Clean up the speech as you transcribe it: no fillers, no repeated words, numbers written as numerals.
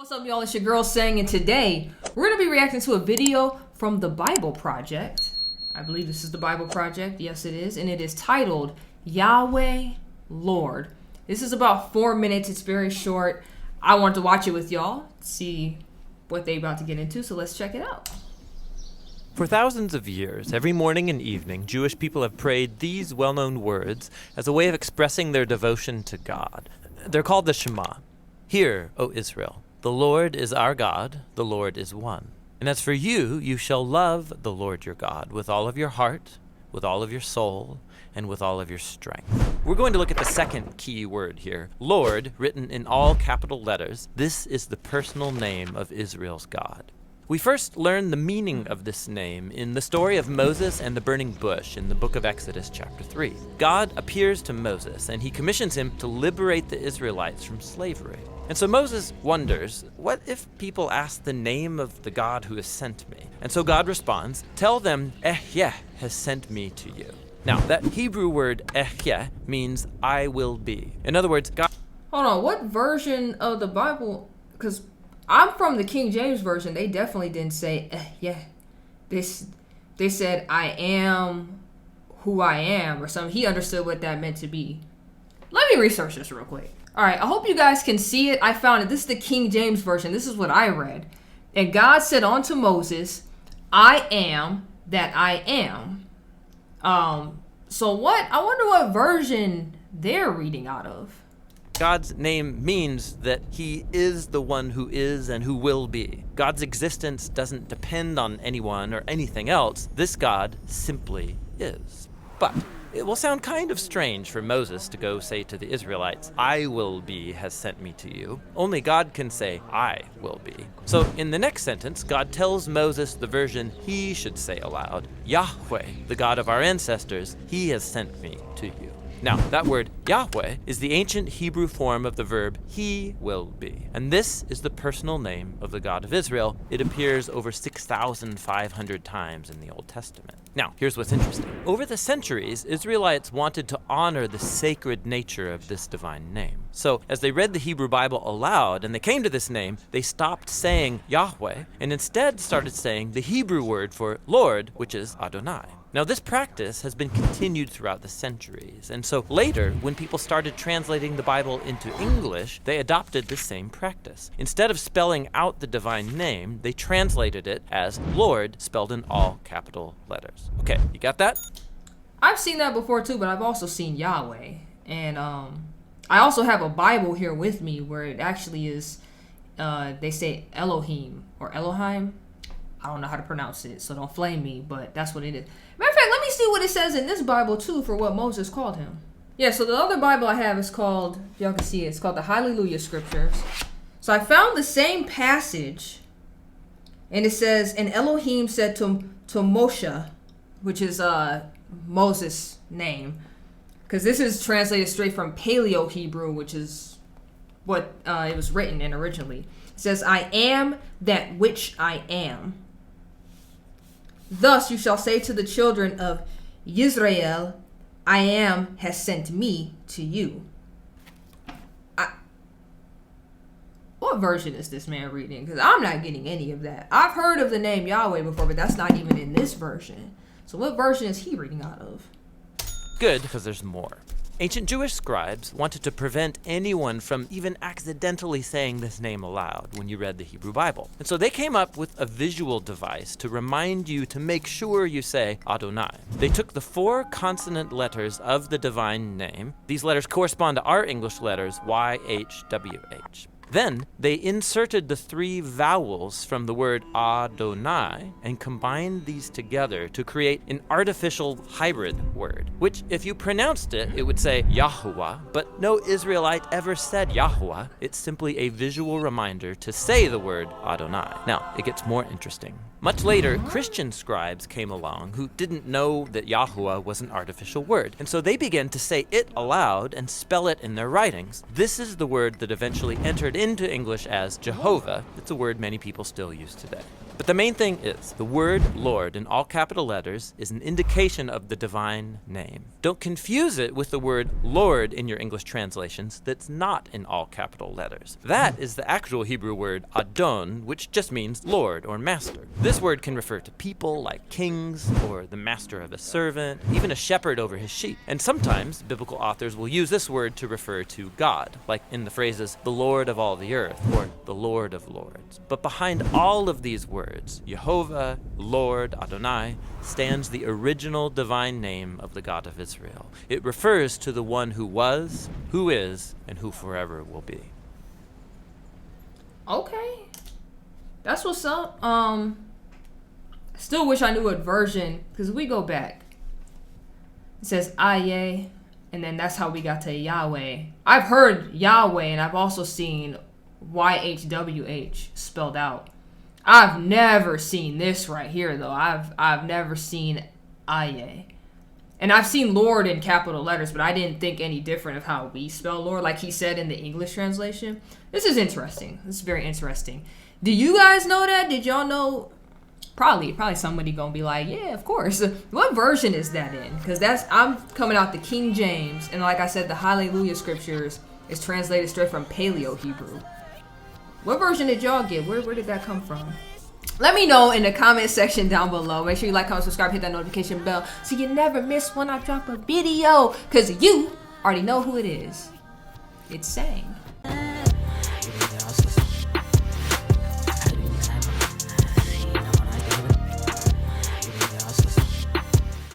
What's up, y'all? It's your girl Sang, and today we're going to be reacting to a video from the Bible Project. I believe this is the Bible Project. Yes, it is. And it is titled Yahweh Lord. This is about 4 minutes. It's very short. I wanted to watch it with y'all, see what they about to get into. So let's check it out. For thousands of years, every morning and evening, Jewish people have prayed these well-known words as a way of expressing their devotion to God. They're called the Shema. Hear, O Israel, the Lord is our God, the Lord is one. And as for you, you shall love the Lord your God with all of your heart, with all of your soul, and with all of your strength. We're going to look at the second key word here. Lord, written in all capital letters. This is the personal name of Israel's God. We first learn the meaning of this name in the story of Moses and the burning bush in the book of Exodus chapter 3. God appears to Moses and he commissions him to liberate the Israelites from slavery. And so Moses wonders, what if people ask the name of the God who has sent me? And so God responds, tell them, Yahweh has sent me to you. Now, that Hebrew word Yahweh means I will be. In other words, God... Hold on, what version of the Bible? Because I'm from the King James Version. They definitely didn't say, yeah. They said, I am who I am, or something. He understood what that meant to be. Let me research this real quick. All right, I hope you guys can see it. I found it. This is the King James Version. This is what I read. And God said unto Moses, I am that I am. So what? I wonder what version they're reading out of. God's name means that he is the one who is and who will be. God's existence doesn't depend on anyone or anything else. This God simply is. But it will sound kind of strange for Moses to go say to the Israelites, I will be has sent me to you. Only God can say, I will be. So in the next sentence, God tells Moses the version he should say aloud, Yahweh, the God of our ancestors, he has sent me to you. Now, that word Yahweh is the ancient Hebrew form of the verb he will be. And this is the personal name of the God of Israel. It appears over 6,500 times in the Old Testament. Now, here's what's interesting. Over the centuries, Israelites wanted to honor the sacred nature of this divine name. So, as they read the Hebrew Bible aloud and they came to this name, they stopped saying Yahweh and instead started saying the Hebrew word for Lord, which is Adonai. Now, this practice has been continued throughout the centuries, and so later, when people started translating the Bible into English, they adopted the same practice. Instead of spelling out the divine name, they translated it as Lord, spelled in all capital letters. Okay, you got that? I've seen that before too, but I've also seen Yahweh. And I also have a Bible here with me where it actually is, they say Elohim or Elohim. I don't know how to pronounce it, so don't flame me, but that's what it is. Matter of fact, let me see what it says in this Bible, too, for what Moses called him. Yeah, so the other Bible I have is called, y'all can see it, it's called the Hallelujah Scriptures. So I found the same passage, and it says, and Elohim said to Moshe, which is Moses' name, because this is translated straight from Paleo-Hebrew, which is what it was written in originally. It says, I am that which I am. Thus you shall say to the children of Israel, I am has sent me to you. What version is this man reading? Because I'm not getting any of that. I've heard of the name Yahweh before, but that's not even in this version. So what version is he reading out of? Good, because there's more. Ancient Jewish scribes wanted to prevent anyone from even accidentally saying this name aloud when you read the Hebrew Bible. And so they came up with a visual device to remind you to make sure you say Adonai. They took the 4 consonant letters of the divine name. These letters correspond to our English letters, YHWH. Then they inserted the 3 vowels from the word Adonai and combined these together to create an artificial hybrid word, which if you pronounced it, it would say Yahuwah, but no Israelite ever said Yahuwah. It's simply a visual reminder to say the word Adonai. Now, it gets more interesting. Much later, Christian scribes came along who didn't know that Yahuwah was an artificial word, and so they began to say it aloud and spell it in their writings. This is the word that eventually entered into English as Jehovah. It's a word many people still use today. But the main thing is, the word Lord in all capital letters is an indication of the divine name. Don't confuse it with the word Lord in your English translations that's not in all capital letters. That is the actual Hebrew word Adon, which just means Lord or master. This word can refer to people like kings, or the master of a servant, even a shepherd over his sheep. And sometimes biblical authors will use this word to refer to God, like in the phrases, the Lord of all the earth, or the Lord of lords. But behind all of these words, Jehovah, Lord, Adonai, stands the original divine name of the God of Israel. It refers to the one who was, who is, and who forever will be. Okay. That's what's up. Still wish I knew what version, because we go back. It says Aye, and then that's how we got to Yahweh. I've heard Yahweh, and I've also seen YHWH spelled out. I've never seen this right here, though. I've never seen Aye. And I've seen Lord in capital letters, but I didn't think any different of how we spell Lord, like he said in the English translation. This is interesting. This is very interesting. Do you guys know that? Did y'all know? Probably somebody gonna be like, yeah, of course. What version is that in? Because I'm coming out the King James, and like I said, the Hallelujah scriptures is translated straight from Paleo Hebrew. What version did y'all get? Where did that come from? Let me know in the comment section down below. Make sure you like, comment, subscribe, hit that notification bell so you never miss when I drop a video. Because you already know who it is. It's Sang.